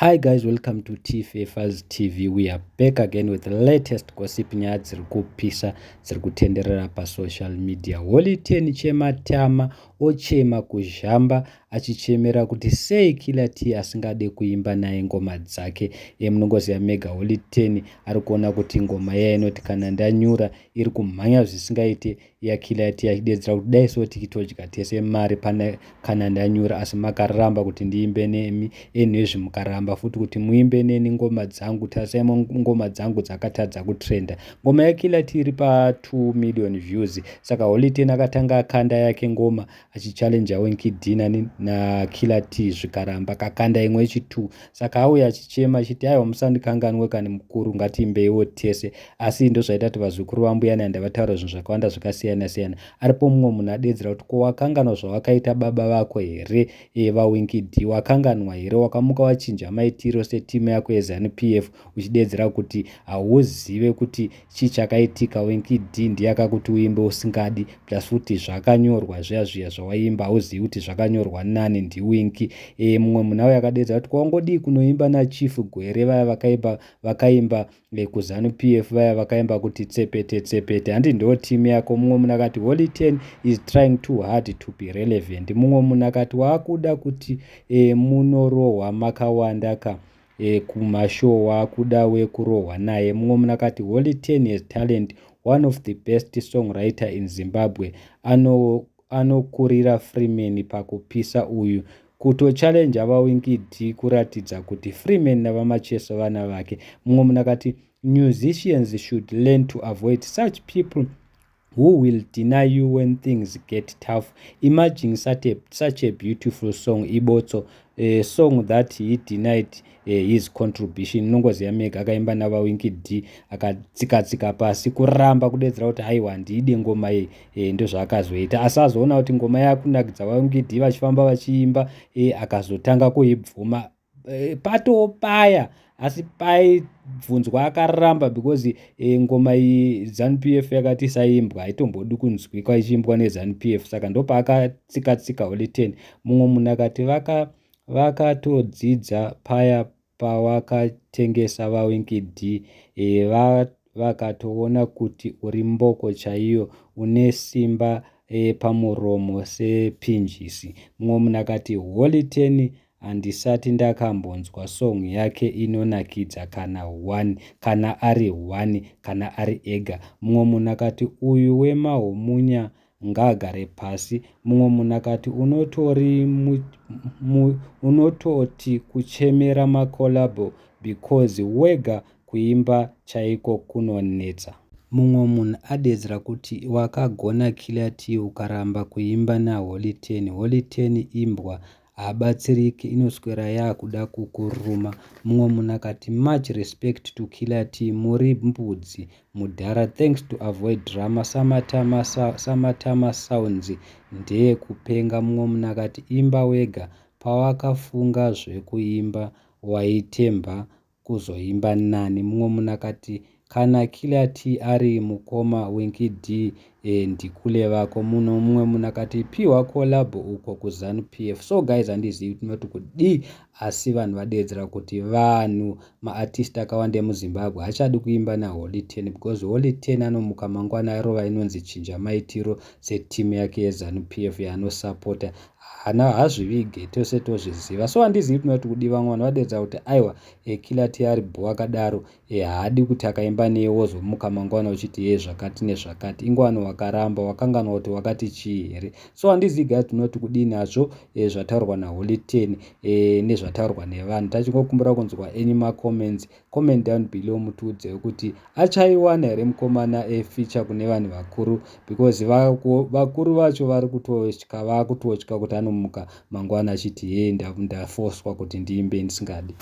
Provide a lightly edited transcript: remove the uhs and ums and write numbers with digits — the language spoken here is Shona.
Hi guys, welcome to TFFers TV. We are back again with the latest gossip nyaya dziri kupisa dziri kutenderera pasocial media. Holy 10 chematama ochema kuzhamba achichemera kuti sei Killer T asingade kuimba naye ngoma dzake. Munongoziva mega Holy 10 ari kuona kuti ngoma yake inoti kana ndanyura iri kumhanya zvisingaite ya Killer T achidedzera kuti dai so tikitodya tese mari kana ndanyura, asi makaramba kuti ndiimbe nemi enezvi mukaramba futi kuti muimbe neni ngoma dzangu, tasai ngoma dzangu dzakatadza kutrenda. Ngoma ya Killer T iri pa 2 million views. Saka Holy 10 akatanga akanda yake ngoma achichallenge Wenky D na Killer T zvikaramba, kakanda imwe chi2. Saka auya achichema achiti aiwa musandikanganwe kani mukuru, ngatiimbeiwo tese. Asi ndozvaita kuti vazukuru vambuya Nanda vataura zvinhu zvakawanda zvakasiyana siyana. Aripo mumwe munhu adedzera kuti ko wakanganwa zvawakaita baba vako here vaWenky D? Wakanganwa here? Wakamuka wachinja maitiro setimu yako yeZanu-PF uchidedzera kuti hauzive kuti chii chakaitika, Wenky D ndiye akakuti uimbe usingadi, plus futi zvakanyorwa zviya zvawaimba hauzivi kuti zvakanyorwa nani ndiWenky. Mumwe munhu auya akadedzera kuti kwawangodi kunoimba naChief Gwere vaya vakaimba kuZanu-PF vaya vakaimba kuti tsepete tsepete, handi ndo timu yako? Mumwe munhu akati Holy 10 is trying too hard to be relevant. Mumwe munhu akati waakuda kuti munorohwa makawanda kumashow, waakuda wekurohwa naye. Mumwe munhu akati Holy 10 has talent, one of the best songwriter in Zimbabwe, anokurira Freeman pakupisa uyu kutochallenja vaWenky D kuratidza kuti Freeman navamachesa vana vake. Mumwe munhu akati musicians should learn to avoid such people who will deny you when things get tough. Imagine such a beautiful song, Ibotso, a song that he denied his contribution. Nongoziva mega akaimba navaWenky D akatsika pasi kuramba kudedzera kuti aiwa ndide ngoma iyi, ndozvaakazoita. Asazoona kuti ngoma yakunakidza vaWenky D vachifamba vachiimba akazotanga kuibvuma patopaya, asi paibvunzwa akaramba because ngoma iyi Zanu-PF yakati isaimbwa, haitombodi kunzwikwa ichiimbwa neZanu-PF, saka ndopaakatsika Holy 10. Mumwe munhu akati vakatodzidza paya pawakatengesa vaWenky D, vakatoona kuti uri mboko chaiyo, une simba pamuromo sepinjisi. Mumwe munhu akati Holy 10 handisati ndakambonzwa song yake inonakidza kana ari one kana ari ega. Mumwe munhu akati uyu wemahumunya ngaagare pasi. Mumwe munhu akati unototi kuchemera makolabo because wega kuimba chaiko kunonetsa. Mumwe munhu adedzera kuti wakagona Killer T ukaramba kuimba naHoly 10. Holy 10 imbwa habatsiriki, inoswera yakuda kukuruma. Mumwe munhu akati much respect to Killer T, muri mbudzi mudhara, thanks to avoid drama, Samatama sounds ndeye kupenga. Mumwe munhu akati imba wega, pawakafunga zvekuimba waitemba kuzoimba nani. Mumwe munhu akati kana Killer T ari mukoma Wenky D ndikule vako. Mumwe munhu akati piwa collab uko kuZanu-PF. So guys, handizivi tinoti kudii, asi vanhu vadedzera kuti vanhu maartist akawanda emuZimbabwe hachadi kuimba naHoly 10 because Holy 10 anomuka mangwana arova inonzi chinja maitiro setimu yake yeZanu-PF yaanosapota. Hazvivige tose tozviziva. So handizivi tinoti kudii, vamwe vanhu vadedzera kuti aiwa Killer T ari bho akadaro haadi kuti akaimba neye wozomuka mangwana uchiti zvakati nezvakati. Ingwani wakaramba, wakanganwa kuti wakati chii here? So handizivi guys tinoti kudii nazvo zvataurwa naHoly 10 nezvataurwa nevanhu. Tachingokumbura kunzwa enyu macomments, comment down below mutiudze kuti achaiwana here mukomana feature kune vanhu vakuru, because vakuru vacho vakutotya kuti anomuka mangwana achiti ndafoswa kuti ndiimbe ndisingadi.